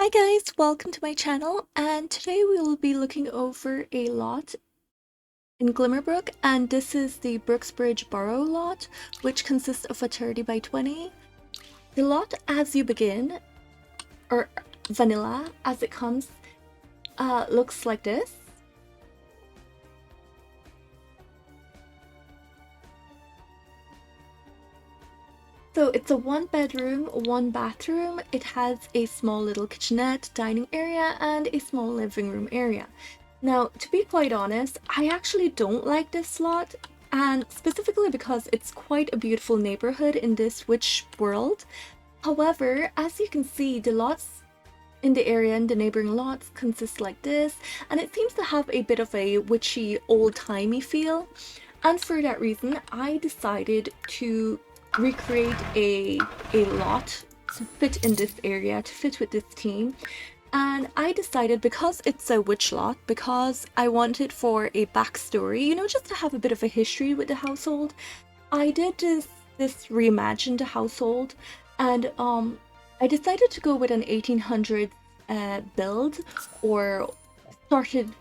Hi guys, welcome to my channel, and today we will be looking over a lot in Glimmerbrook, and this is the Brooks Bridge Borough Lot, which consists of a 30 by 20. The lot as you begin, or vanilla as it comes, looks like this. So it's a 1 bedroom, 1 bathroom. It has a small little kitchenette, dining area, and a small living room area. Now, to be quite honest, I actually don't like this lot, and specifically because it's quite a beautiful neighborhood in this witch world. However, as you can see, the lots in the area and the neighboring lots consist like this, and it seems to have a bit of a witchy, old-timey feel. And for that reason, I decided to recreate a lot to fit in this area, to fit with this theme. And I decided, because it's a witch lot, because I wanted for a backstory, you know, just to have a bit of a history with the household, I did this reimagined household, and I decided to go with an 1800s build, or started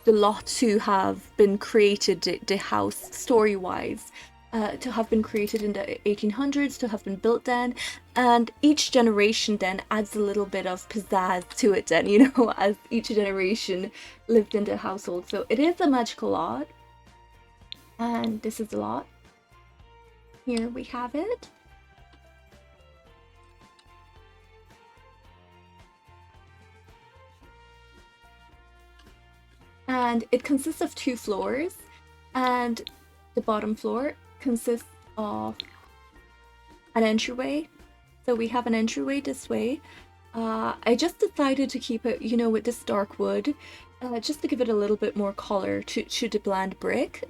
the lot to have been created, the house story-wise, to have been created in the 1800s, to have been built then, and each generation then adds a little bit of pizzazz to it then, you know, as each generation lived in the household. So it is a magical lot, and this is a lot. Here we have it. And it consists of 2 floors, and the bottom floor consists of an entryway. So we have an entryway this way. I just decided to keep it, you know, with this dark wood, just to give it a little bit more color to the bland brick.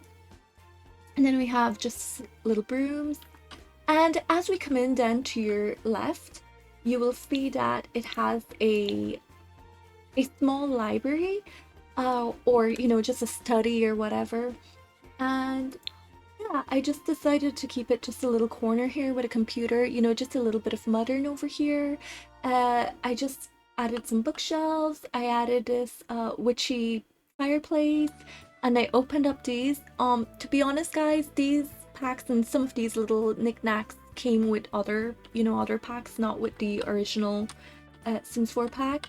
And then we have just little brooms. And as we come in then to your left, you will see that it has a small library, or, you know, just a study or whatever. And yeah, I just decided to keep it just a little corner here with a computer, you know, just a little bit of modern over here. I just added some bookshelves, I added this witchy fireplace, and I opened up these. To be honest guys, these packs and some of these little knickknacks came with other, you know, other packs, not with the original Sims 4 pack.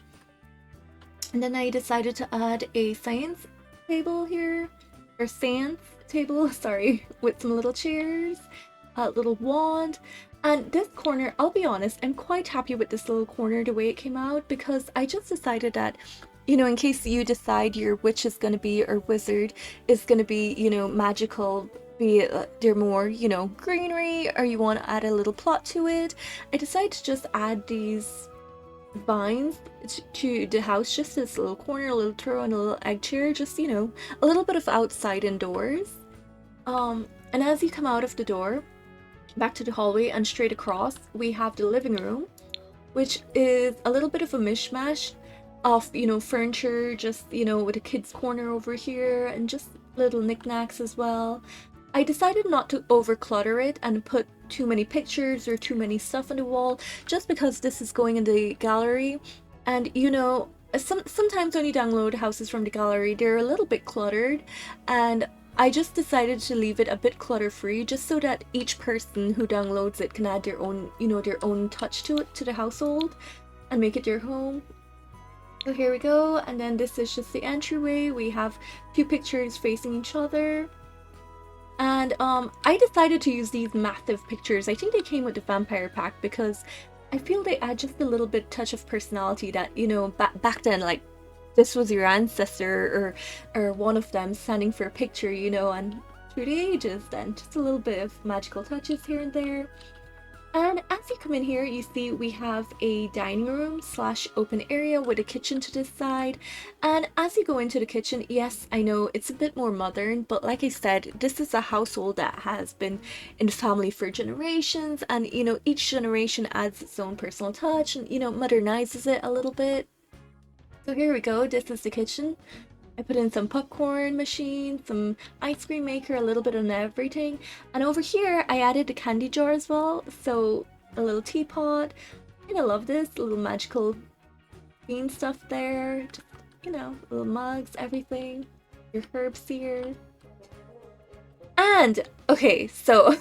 And then I decided to add a science table here, or science table, sorry, with some little chairs, a little wand. And this corner, I'll be honest, I'm quite happy with this little corner the way it came out, because I just decided that, you know, in case you decide your witch is going to be, or wizard is going to be, you know, magical, be it they're more, you know, greenery, or you want to add a little plot to it, I decided to just add these vines to the house, just this little corner, a little throw, and a little egg chair, just, you know, a little bit of outside indoors. And as you come out of the door, back to the hallway and straight across, we have the living room, which is a little bit of a mishmash of, you know, furniture, just, you know, with a kid's corner over here, and just little knickknacks as well. I decided not to overclutter it and put too many pictures or too many stuff on the wall, just because this is going in the gallery, and, you know, sometimes when you download houses from the gallery, they're a little bit cluttered, and I just decided to leave it a bit clutter-free, just so that each person who downloads it can add their own, you know, their own touch to it, to the household, and make it their home. So here we go, and then this is just the entryway. We have 2 pictures facing each other. And I decided to use these massive pictures. I think they came with the vampire pack, because I feel they add just a little bit touch of personality that, you know, back then, like, this was your ancestor, or one of them standing for a picture, you know, and through the ages then, just a little bit of magical touches here and there. And as you come in here, you see we have a dining room slash open area with a kitchen to this side. And as you go into the kitchen, yes, I know it's a bit more modern, but like I said, this is a household that has been in the family for generations, and, you know, each generation adds its own personal touch and, you know, modernizes it a little bit. So here we go, this is the kitchen. I put in some popcorn machine, some ice cream maker, a little bit of everything. And over here, I added a candy jar as well. So a little teapot. I kind of love this little magical clean stuff there. Just, little mugs, everything. Your herbs here. And, okay, so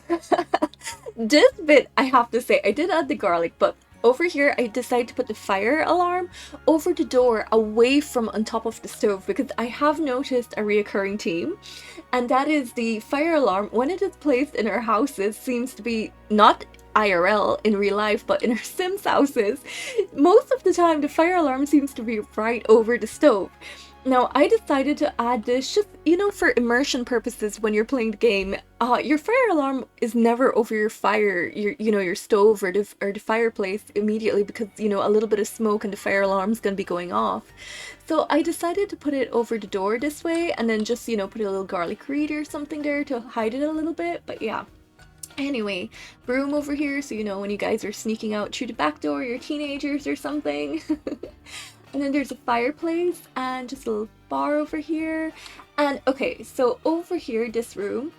this bit, I have to say, I did add the garlic, but over here, I decided to put the fire alarm over the door away from on top of the stove because I have noticed a reoccurring theme, and that is the fire alarm, when it is placed in our houses, seems to be not IRL in real life, but in our Sims houses, most of the time the fire alarm seems to be right over the stove. Now, I decided to add this just, for immersion purposes when you're playing the game. Your fire alarm is never over your your stove or the fireplace immediately because, a little bit of smoke and the fire alarm's gonna be going off. So I decided to put it over the door this way and then just, put a little garlic reed or something there to hide it a little bit, but yeah. Anyway, broom over here, so when you guys are sneaking out through the back door, you're teenagers or something. And then there's a fireplace and just a little bar over here. And okay, so over here, this room,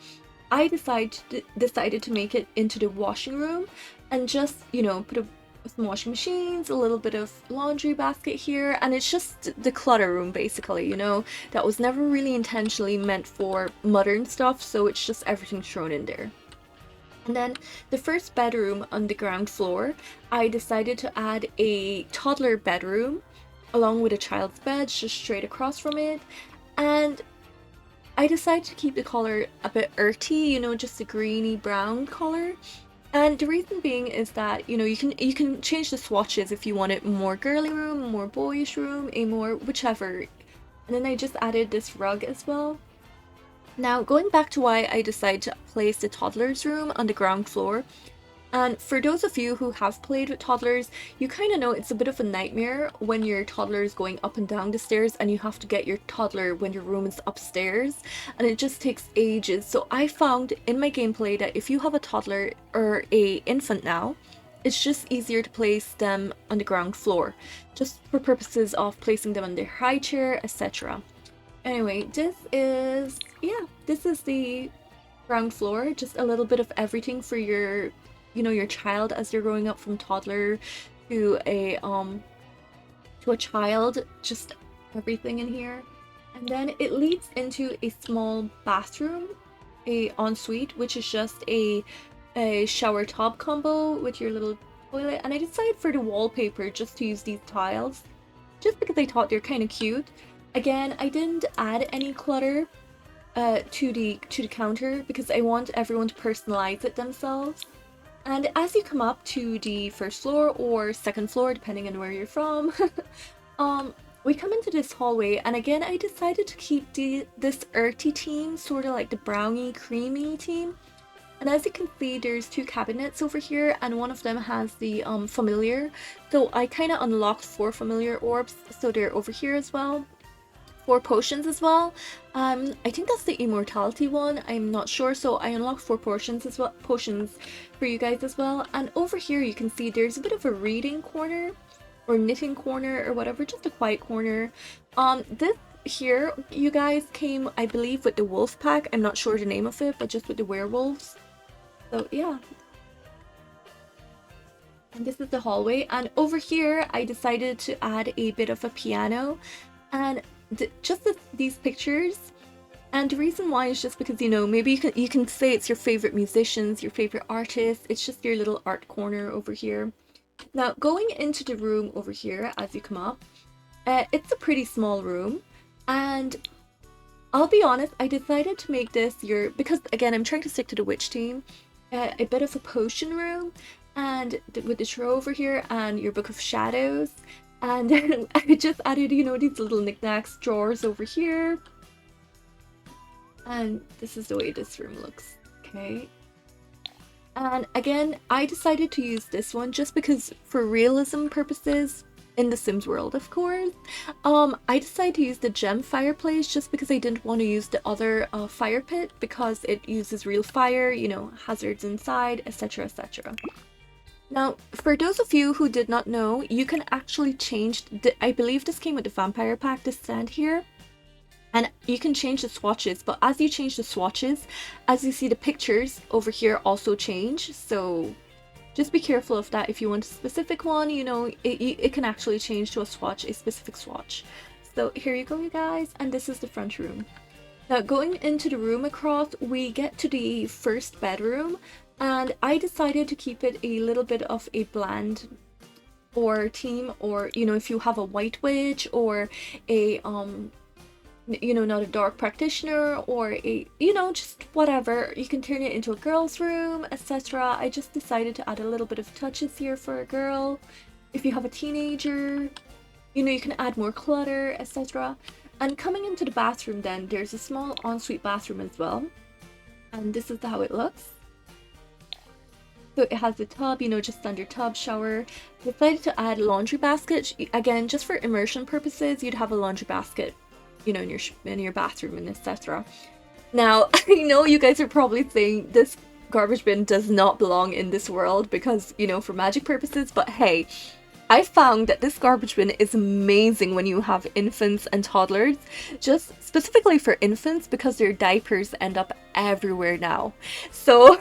I decided to make it into the washing room and just, put some washing machines, a little bit of laundry basket here, and it's just the clutter room basically, that was never really intentionally meant for modern stuff, so it's just everything thrown in there. And then the first bedroom on the ground floor, I decided to add a toddler bedroom along with a child's bed just straight across from it, and I decided to keep the color a bit earthy, just a greeny brown color. And the reason being is that you can change the swatches if you want it more girly room, more boyish room, a more whichever. And then I just added this rug as well. Now, going back to why I decided to place the toddler's room on the ground floor, and for those of you who have played with toddlers, you kind of know it's a bit of a nightmare when your toddler is going up and down the stairs and you have to get your toddler when your room is upstairs, and it just takes ages. So I found in my gameplay that if you have a toddler or a infant now, it's just easier to place them on the ground floor, just for purposes of placing them on their high chair, etc. Anyway, this is the ground floor, just a little bit of everything for your your child as they're growing up from toddler to a child, just everything in here. And then it leads into a small bathroom, a ensuite, which is just a shower tub combo with your little toilet. And I decided for the wallpaper just to use these tiles, just because I thought they're kind of cute. Again, I didn't add any clutter to the counter because I want everyone to personalize it themselves. And as you come up to the first floor or second floor, depending on where you're from, we come into this hallway, and again, I decided to keep this earthy theme, sort of like the brownie, creamy theme. And as you can see, there's two cabinets over here, and one of them has the familiar. So I kind of unlocked 4 familiar orbs, so they're over here as well. 4 potions as well. I think that's the immortality one, I'm not sure, so I unlocked 4 potions for you guys as well. And over here you can see there's a bit of a reading corner or knitting corner or whatever, just a quiet corner. This here, you guys, came, I believe, with the wolf pack. I'm not sure the name of it, but just with the werewolves. So yeah. And this is the hallway, and over here I decided to add a bit of a piano, and these pictures. And the reason why is just because maybe you can say it's your favorite musicians, your favorite artists. It's just your little art corner over here. Now, going into the room over here as you come up, it's a pretty small room, and I'll be honest, I decided to make this because again, I'm trying to stick to the witch theme, a bit of a potion room, and with the drawer over here and your book of shadows. And then I just added, these little knickknacks, drawers over here. And this is the way this room looks. Okay. And again, I decided to use this one just because for realism purposes, in the Sims world, of course. I decided to use the gem fireplace just because I didn't want to use the other fire pit because it uses real fire, hazards inside, etc, etc. Now, for those of you who did not know, you can actually change, I believe this came with the vampire pack, this stand here, and you can change the swatches, but as you change the swatches, as you see the pictures over here also change, so just be careful of that. If you want a specific one, you know, it can actually change to a swatch, a specific swatch. So here you go, you guys, and this is the front room. Now going into the room across, we get to the first bedroom, and I decided to keep it a little bit of a bland or theme, or you know, if you have a white witch or a you know, not a dark practitioner, or a, you know, just whatever, you can turn it into a girl's room, etc. I just decided to add a little bit of touches here for a girl. If you have a teenager, you know, you can add more clutter, etc. And coming into the bathroom then, there's a small ensuite bathroom as well, and this is how it looks. So it has a tub, you know, just standard tub, shower. I decided to add laundry basket. Again, just for immersion purposes, you'd have a laundry basket, you know, in your bathroom and etc. Now, I know you guys are probably saying this garbage bin does not belong in this world because, you know, for magic purposes, but hey, I found that this garbage bin is amazing when you have infants and toddlers, just specifically for infants because their diapers end up everywhere now. So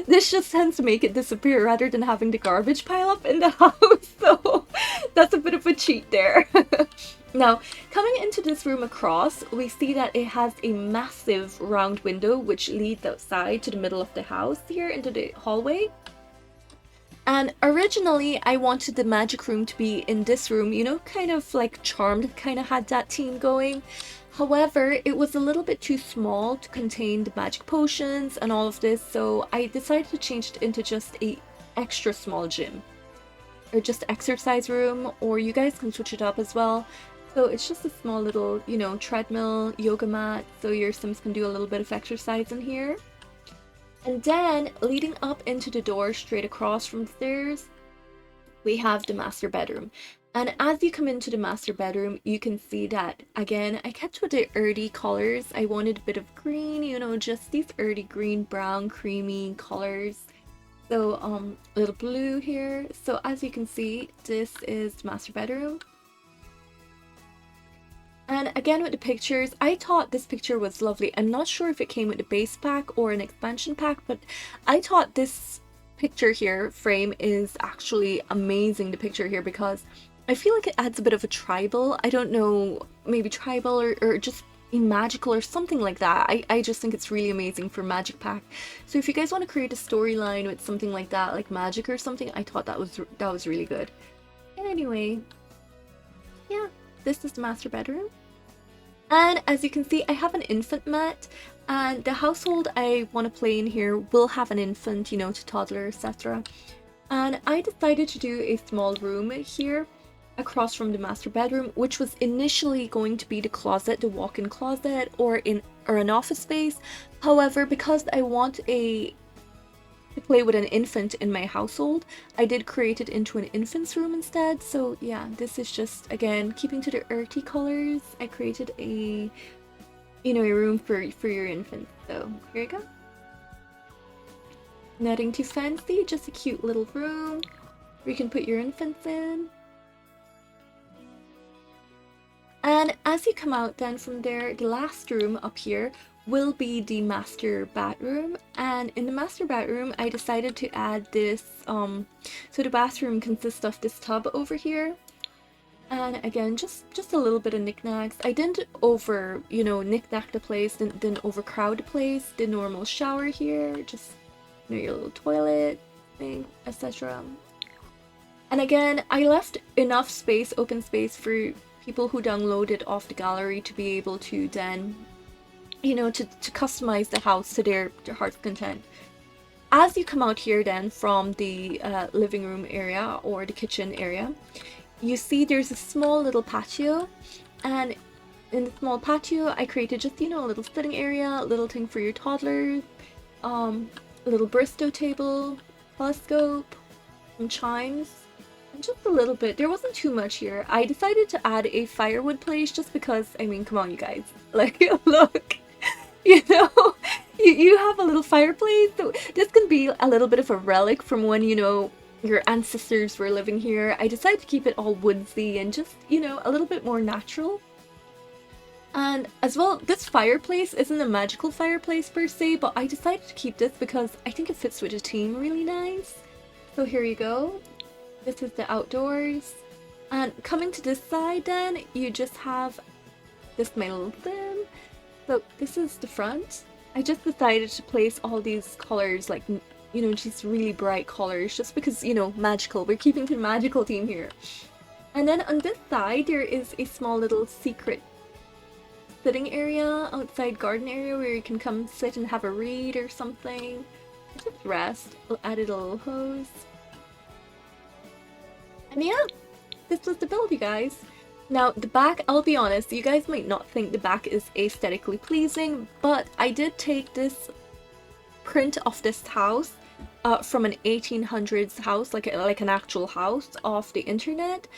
this just tends to make it disappear rather than having the garbage pile up in the house. So that's a bit of a cheat there. Now, coming into this room across, we see that it has a massive round window which leads outside to the middle of the house here into the hallway. And originally I wanted the magic room to be in this room, you know, kind of like Charmed kind of had that theme going. However, it was a little bit too small to contain the magic potions and all of this, so I decided to change it into just a extra small gym. Or just exercise room, or you guys can switch it up as well. So it's just a small little, you know, treadmill, yoga mat, so your Sims can do a little bit of exercise in here. And then, leading up into the door straight across from the stairs, we have the master bedroom. And as you come into the master bedroom, you can see that, again, I kept with the earthy colors. I wanted a bit of green, you know, just these earthy green, brown, creamy colors. So, a little blue here. So as you can see, this is the master bedroom. And again with the pictures, I thought this picture was lovely. I'm not sure if it came with the base pack or an expansion pack, but I thought this picture here, frame, is actually amazing, the picture here, because I feel like it adds a bit of a tribal, I don't know, maybe tribal or just magical or something like that. I just think it's really amazing for magic pack. So if you guys want to create a storyline with something like that, like magic or something, I thought that was really good. And anyway, yeah, this is the master bedroom. And as you can see, I have an infant mat, and the household I want to play in here will have an infant, you know, to toddler, etc. And I decided to do a small room here across from the master bedroom, which was initially going to be the closet, the walk-in closet, or an office space. However, because I want to play with an infant in my household, I did create it into an infant's room instead. So yeah, this is just, again, keeping to the earthy colors. I created a, you know, a room for your infant. So here you go. Nothing too fancy, just a cute little room where you can put your infants in. And as you come out then from there, the last room up here will be the master bathroom. And in the master bathroom, I decided to add this, so the bathroom consists of this tub over here. And again, just a little bit of knickknacks. I didn't over, you know, knickknack the place, didn't overcrowd the place. The normal shower here, just, you know, your little toilet thing, etc. And again, I left enough space, open space, for people who download it off the gallery to be able to then, you know, to customize the house to their heart's content. As you come out here then from the living room area or the kitchen area, you see there's a small little patio, and in the small patio I created just, you know, a little sitting area, a little thing for your toddlers, a little Bristow table, telescope, some chimes, and just a little bit. There wasn't too much here. I decided to add a firewood place just because, I mean, come on you guys, like, look, you know, you have a little fireplace, so this can be a little bit of a relic from when, you know, your ancestors were living here. I decided to keep it all woodsy and just, you know, a little bit more natural. And as well, this fireplace isn't a magical fireplace per se, but I decided to keep this because I think it fits with the theme really nice. So here you go. This is the outdoors. And coming to this side then, you just have this my little thing. So this is the front. I just decided to place all these colors, like, you know, just really bright colors, just because, you know, magical. We're keeping to the magical theme here. And then on this side, there is a small little secret sitting area, outside garden area, where you can come sit and have a read or something. Just rest. I'll add a little hose. And yeah, this was the build, you guys. Now, the back, I'll be honest, you guys might not think the back is aesthetically pleasing, but I did take this print of this house from an 1800s house, like an actual house, off the internet.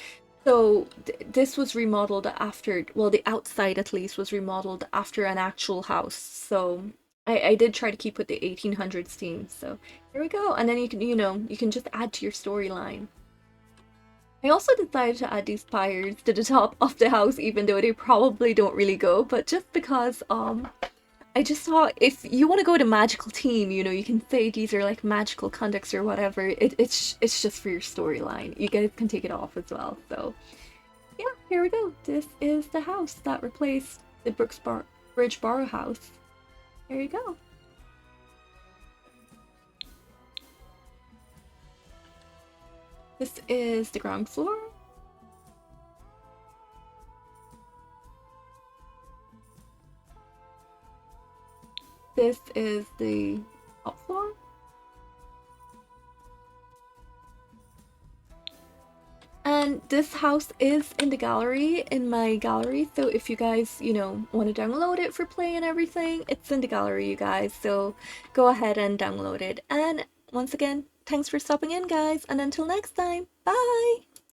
So this was remodeled after, well, the outside at least was remodeled after an actual house. So I did try to keep with the 1800s theme. So here we go. And then you can, you know, you can just add to your storyline. I also decided to add these spires to the top of the house, even though they probably don't really go, but just because I just thought if you want to go to magical theme, you know, you can say these are like magical conducts or whatever. It's just for your storyline. You guys can take it off as well. So yeah, here we go. This is the house that replaced the Brooks Bridge Borough house. There you go. This is the ground floor. This is the top floor. And this house is in the gallery, in my gallery, so if you guys, you know, want to download it for play and everything, it's in the gallery, you guys, so go ahead and download it. And once again, thanks for stopping in, guys, and until next time, bye!